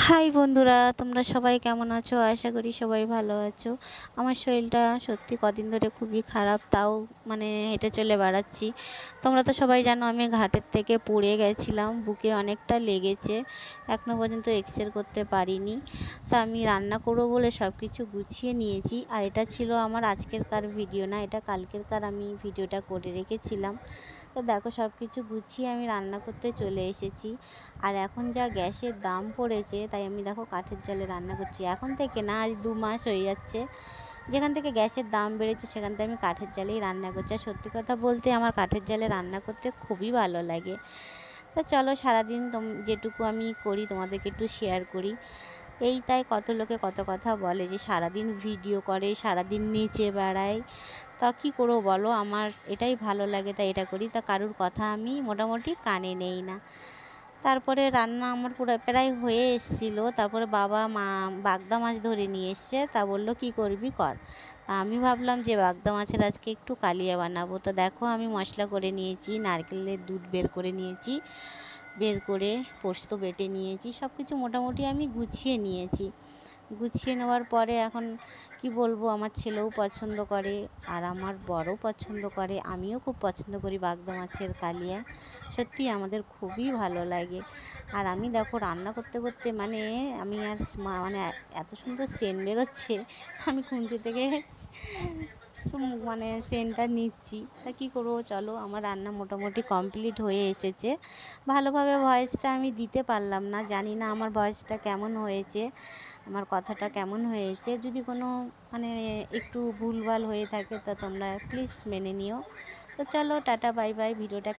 High বন্ধুরা, তোমরা সবাই কেমন আছো? আশা করি সবাই ভালো আছো। আমার শরীরটা সত্যি কদিন ধরে খুবই খারাপ, তাও হেঁটে চলে বেড়াচ্ছি। তোমরা তো সবাই জানো আমি ঘাটের থেকে পড়ে গেছিলাম, বুকে অনেকটা লেগেছে। এখনও পর্যন্ত এক্সরে করতে পারিনি। তা আমি রান্না করবো বলে সব কিছু গুছিয়ে নিয়েছি। আর এটা ছিল আমার আজকেরকার ভিডিও না, এটা কালকেরকার আমি ভিডিওটা করে রেখেছিলাম। তো দেখো সব কিছু গুছিয়ে আমি রান্না করতে চলে এসেছি। আর এখন যা গ্যাসের দাম পড়েছে, তাই আমি দেখো কাঠের জালে রান্না করছি। এখন থেকে না, আজ 2 মাস হয়ে যাচ্ছে যেখান থেকে গ্যাসের দাম বেড়েছে, সেখান থেকে আমি কাঠের জালেই রান্না করছি। আর সত্যি কথা বলতে আমার কাঠের জালে রান্না করতে খুবই ভালো লাগে। তো চলো সারাদিন যেটুকু আমি করি তোমাদেরকে একটু শেয়ার করি। তাই কত লোকে কত কথা বলে যে সারাদিন ভিডিও করে, সারাদিন নেচে বেড়ায়। তা কী করবো বলো, আমার এটাই ভালো লাগে তাই এটা করি। তা কারুর কথা আমি মোটামুটি কানে নেই না। তারপরে রান্না আমার পুরো প্রায় হয়ে এসেছিলো। তারপরে বাবা মা বাগদা মাছ ধরে নিয়ে এসছে, তা বললো কী করবি কর। তা আমি ভাবলাম যে বাগদা মাছের আজকে একটু কালিয়া বানাবো। তো দেখো আমি মশলা করে নিয়েছি, নারকেলের দুধ বের করে নিয়েছি, বের করে পোস্ত বেটে নিয়েছি, সব কিছু মোটামুটি আমি গুছিয়ে নিয়েছি। গুছিয়ে নেওয়ার পরে এখন কি বলবো, আমার ছেলেও পছন্দ করে আর আমার বড়ও পছন্দ করে, আমিও খুব পছন্দ করি বাগদা মাছের কালিয়া। সত্যি আমাদের খুবই ভালো লাগে। আর আমি দেখো রান্না করতে করতে আমি আর এত সুন্দর সেন্ট বেরোচ্ছে, আমি খুন্তি থেকে সেন্টটা নিচ্ছি। তা কী করবো, চলো আমার রান্না মোটামুটি কমপ্লিট হয়ে এসেছে। ভালোভাবে ভয়েসটা আমি দিতে পারলাম না, জানি না আমার ভয়েসটা কেমন হয়েছে, আমার কথাটা কেমন হয়েছে। যদি কোনো মানে একটু ভুলভাল হয়ে থাকে তা তোমরা প্লিজ মেনে নিও। তো চলো টাটা বাই বাই, ভিডিওটা